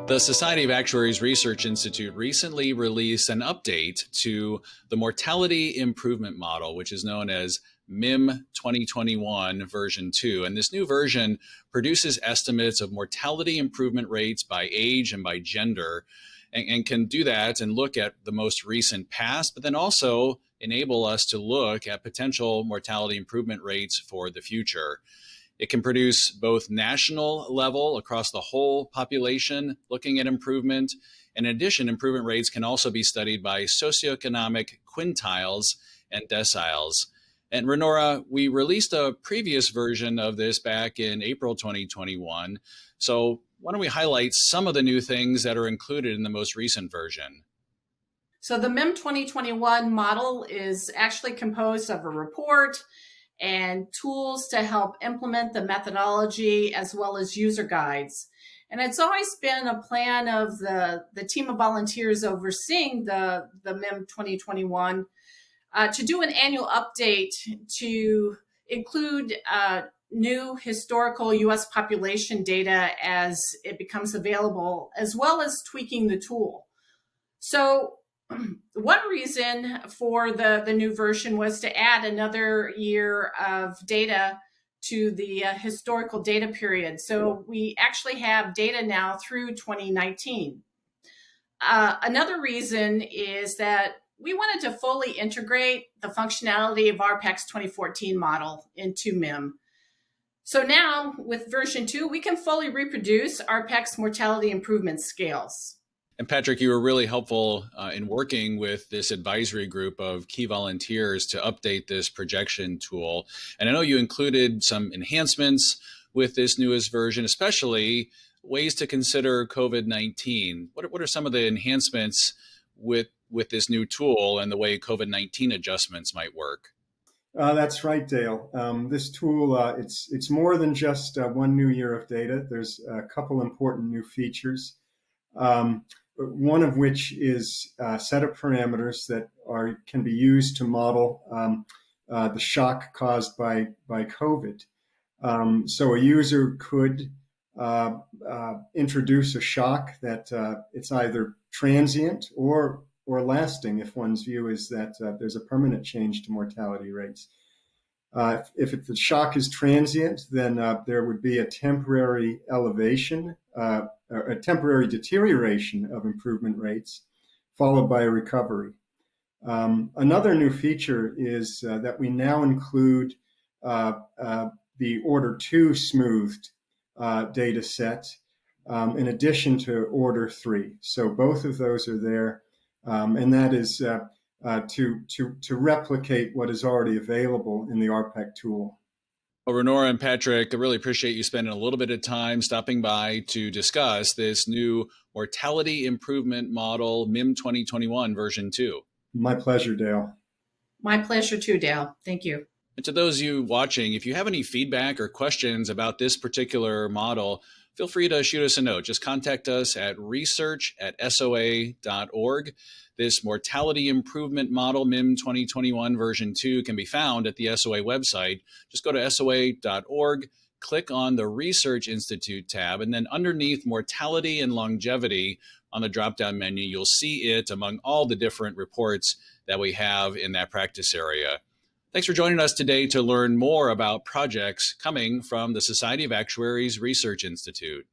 The Society of Actuaries Research Institute recently released an update to the Mortality Improvement Model, which is known as MIM 2021 version 2. And this new version produces estimates of mortality improvement rates by age and by gender, and can do that and look at the most recent past, but then also enable us to look at potential mortality improvement rates for the future. It can produce both national level across the whole population, looking at improvement. In addition, improvement rates can also be studied by socioeconomic quintiles and deciles. And Renora, we released a previous version of this back in April 2021. So why don't we highlight some of the new things that are included in the most recent version? So the MIM 2021 model is actually composed of a report and tools to help implement the methodology, as well as user guides. And it's always been a plan of the team of volunteers overseeing the MIM 2021 to do an annual update to include new historical U.S. population data as it becomes available, as well as tweaking the tool. So one reason for the new version was to add another year of data to the historical data period. So we actually have data now through 2019. Another reason is that we wanted to fully integrate the functionality of RPAC's 2014 model into MIM. So now with version 2, we can fully reproduce RPAC's mortality improvement scales. And Patrick, you were really helpful in working with this advisory group of key volunteers to update this projection tool. And I know you included some enhancements with this newest version, especially ways to consider COVID-19. What are some of the enhancements with this new tool and the way COVID-19 adjustments might work? That's right, Dale. This tool, it's more than just one new year of data. There's a couple important new features. One of which is a set of parameters that can be used to model the shock caused by COVID. So a user could introduce a shock that it's either transient or lasting if one's view is that there's a permanent change to mortality rates. If the shock is transient, then there would be a temporary elevation, a temporary deterioration of improvement rates, followed by a recovery. Another new feature is that we now include the Order 2 smoothed data set in addition to Order 3. So both of those are there, and that is to replicate what is already available in the RPAC tool. Well, Renora and Patrick, I really appreciate you spending a little bit of time stopping by to discuss this new mortality improvement model, MIM 2021 version 2. My pleasure, Dale. My pleasure too, Dale. Thank you. And to those of you watching, if you have any feedback or questions about this particular model, feel free to shoot us a note. Just contact us at research@soa.org. This mortality improvement model, MIM 2021 version 2, can be found at the SOA website. Just go to soa.org, click on the Research Institute tab, and then underneath mortality and longevity on the drop-down menu, you'll see it among all the different reports that we have in that practice area. Thanks for joining us today to learn more about projects coming from the Society of Actuaries Research Institute.